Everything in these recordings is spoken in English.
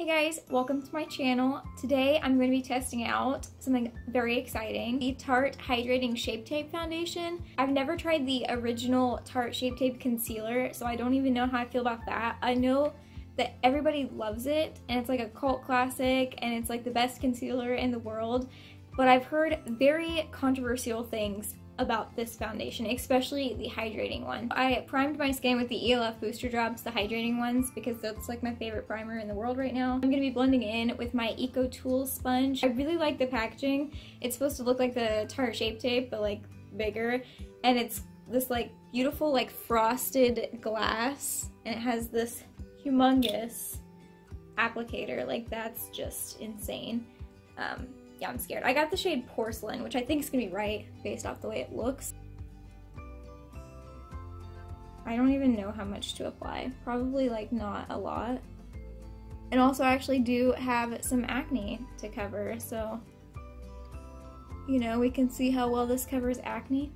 Hey guys, welcome to my channel. Today I'm going to be testing out something very exciting, the Tarte Hydrating Shape Tape Foundation. I've never tried the original Tarte Shape Tape Concealer, so I don't even know how I feel about that. I know that everybody loves it, and it's like a cult classic, and it's like the best concealer in the world, but I've heard very controversial things about this foundation, especially the hydrating one. I primed my skin with the ELF booster drops, the hydrating ones, because that's like my favorite primer in the world right now. I'm gonna be blending in with my Eco Tools sponge. I really like the packaging. It's supposed to look like the Tarte Shape Tape, but like bigger, and it's this like beautiful like frosted glass, and it has this humongous applicator. Like, that's just insane. Yeah, I'm scared. I got the shade Porcelain, which I think is gonna be right based off the way it looks. I don't even know how much to apply. Probably like not a lot. And also I actually do have some acne to cover, so you know, we can see how well this covers acne.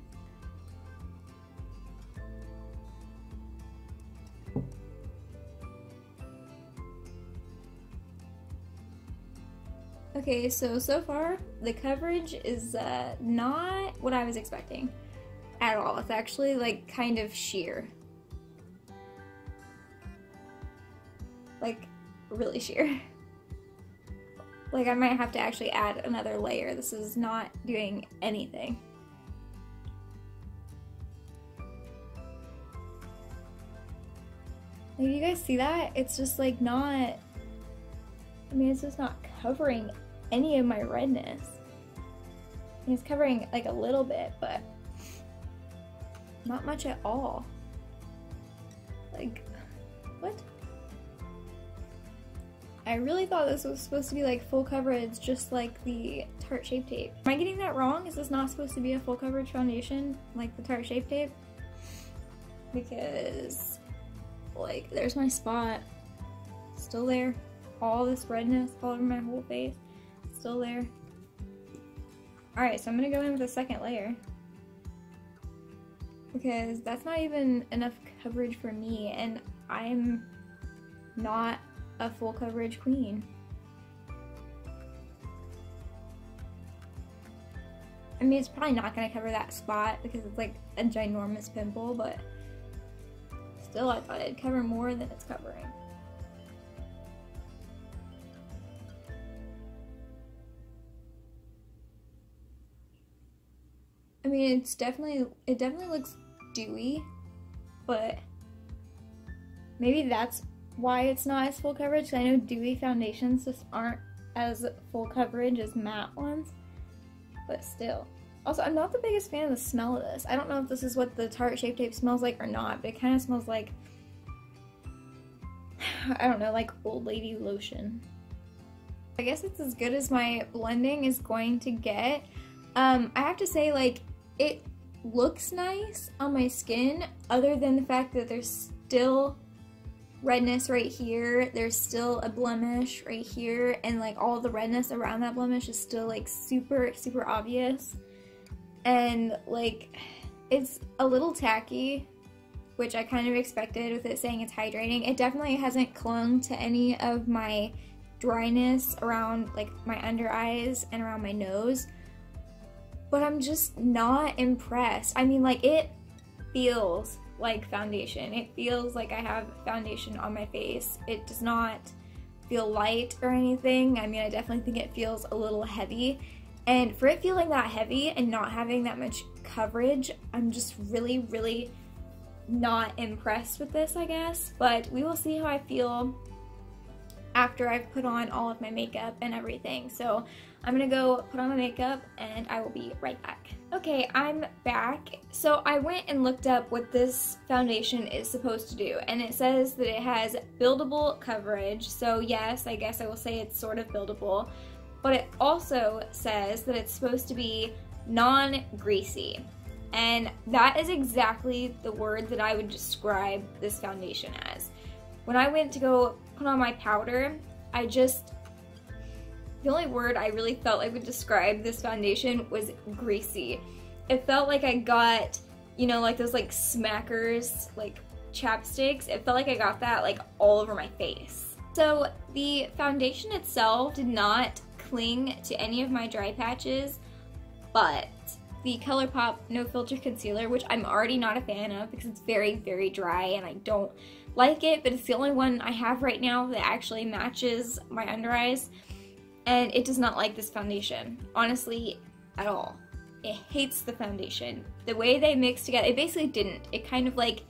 Okay, so far the coverage is not what I was expecting at all. It's actually like kind of sheer. Like really sheer. Like I might have to actually add another layer. This is not doing anything. Like, do you guys see that? It's just like not, I mean, it's just not covering any of my redness. I mean, it's covering like a little bit, but not much at all. Like, what? I really thought this was supposed to be like full coverage, just like the Tarte Shape Tape. Am I getting that wrong? Is this not supposed to be a full coverage foundation like the Tarte Shape Tape? Because, like, there's my spot. Still there. All this redness all over my whole face. Still there. Alright, so I'm gonna go in with a second layer, because that's not even enough coverage for me, and I'm not a full coverage queen. I mean, it's probably not gonna cover that spot because it's like a ginormous pimple, but still I thought it'd cover more than it's covering. I mean, it definitely looks dewy, but maybe that's why it's not as full coverage. I know dewy foundations just aren't as full coverage as matte ones, but still. Also, I'm not the biggest fan of the smell of this. I don't know if this is what the Tarte Shape Tape smells like or not, but it kind of smells like, I don't know, like old lady lotion. I guess it's as good as my blending is going to get. I have to say, like, it looks nice on my skin, other than the fact that there's still redness right here, there's still a blemish right here, and like all the redness around that blemish is still like super obvious, and like it's a little tacky, which I kind of expected with it saying it's hydrating. It definitely hasn't clung to any of my dryness around like my under eyes and around my nose, but I'm just not impressed. I mean, like, it feels like foundation. It feels like I have foundation on my face. It does not feel light or anything. I mean, I definitely think it feels a little heavy. And for it feeling that heavy and not having that much coverage, I'm just really not impressed with this, I guess. But we will see how I feel after I've put on all of my makeup and everything. So I'm gonna go put on my makeup and I will be right back. Okay, I'm back. So I went and looked up what this foundation is supposed to do, and it says that it has buildable coverage. So yes, I guess I will say it's sort of buildable, but it also says that it's supposed to be non-greasy. And that is exactly the word that I would describe this foundation as. When I went to go put on my powder, the only word I really felt like would describe this foundation was greasy. It felt like I got, you know, like those like smackers, like chapsticks. It felt like I got that like all over my face. So the foundation itself did not cling to any of my dry patches, but the ColourPop No Filter Concealer, which I'm already not a fan of because it's very, very dry and I don't like it, but it's the only one I have right now that actually matches my under eyes, and it does not like this foundation, honestly, at all. It hates the foundation. The way they mix together, it basically didn't. It kind of like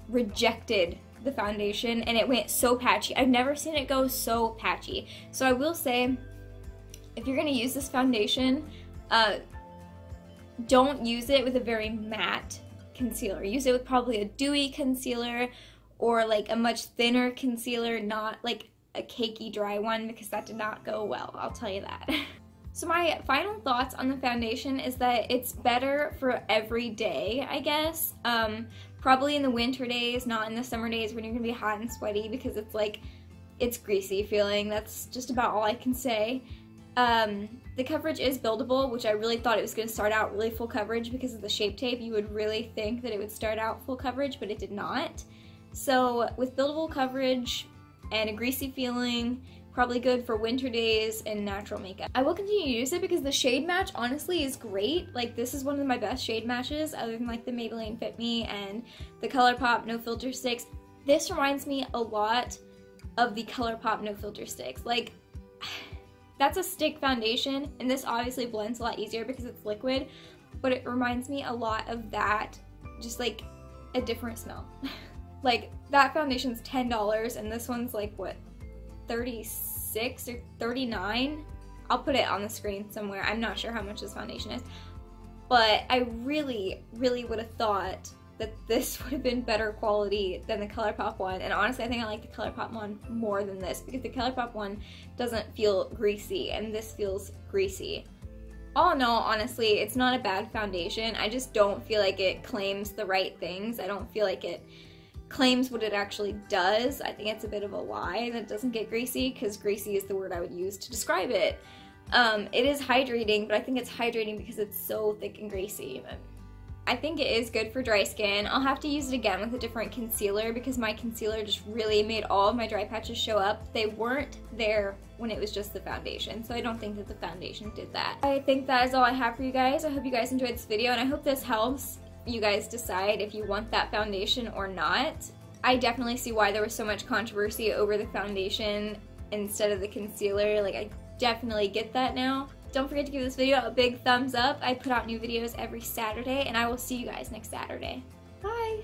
rejected the foundation and it went so patchy. I've never seen it go so patchy. So I will say, if you're gonna use this foundation, don't use it with a very matte concealer. Use it with probably a dewy concealer or like a much thinner concealer, not like a cakey dry one, because that did not go well, I'll tell you that. So my final thoughts on the foundation is that it's better for every day, I guess. Probably in the winter days, not in the summer days when you're gonna be hot and sweaty, because it's like, it's greasy feeling. That's just about all I can say. The coverage is buildable, which I really thought it was gonna start out really full coverage because of the Shape Tape. You would really think that it would start out full coverage, but it did not. So with buildable coverage and a greasy feeling, probably good for winter days and natural makeup. I will continue to use it because the shade match honestly is great. Like, this is one of my best shade matches other than like the Maybelline Fit Me and the ColourPop No Filter sticks. This reminds me a lot of the ColourPop No Filter sticks. Like, that's a stick foundation and this obviously blends a lot easier because it's liquid, but it reminds me a lot of that, just like a different smell. Like, that foundation's $10 and this one's like, what, 36 or 39? I'll put it on the screen somewhere. I'm not sure how much this foundation is, but I really, really would have thought that this would have been better quality than the ColourPop one, and honestly I think I like the ColourPop one more than this because the ColourPop one doesn't feel greasy and this feels greasy. All in all, honestly, it's not a bad foundation. I just don't feel like it claims the right things. I don't feel like it claims what it actually does. I think it's a bit of a lie that it doesn't get greasy, because greasy is the word I would use to describe it. It is hydrating, but I think it's hydrating because it's so thick and greasy. I think it is good for dry skin. I'll have to use it again with a different concealer because my concealer just really made all of my dry patches show up. They weren't there when it was just the foundation, so I don't think that the foundation did that. I think that is all I have for you guys. I hope you guys enjoyed this video, and I hope this helps you guys decide if you want that foundation or not. I definitely see why there was so much controversy over the foundation instead of the concealer. Like, I definitely get that now. Don't forget to give this video a big thumbs up. I put out new videos every Saturday, and I will see you guys next Saturday. Bye!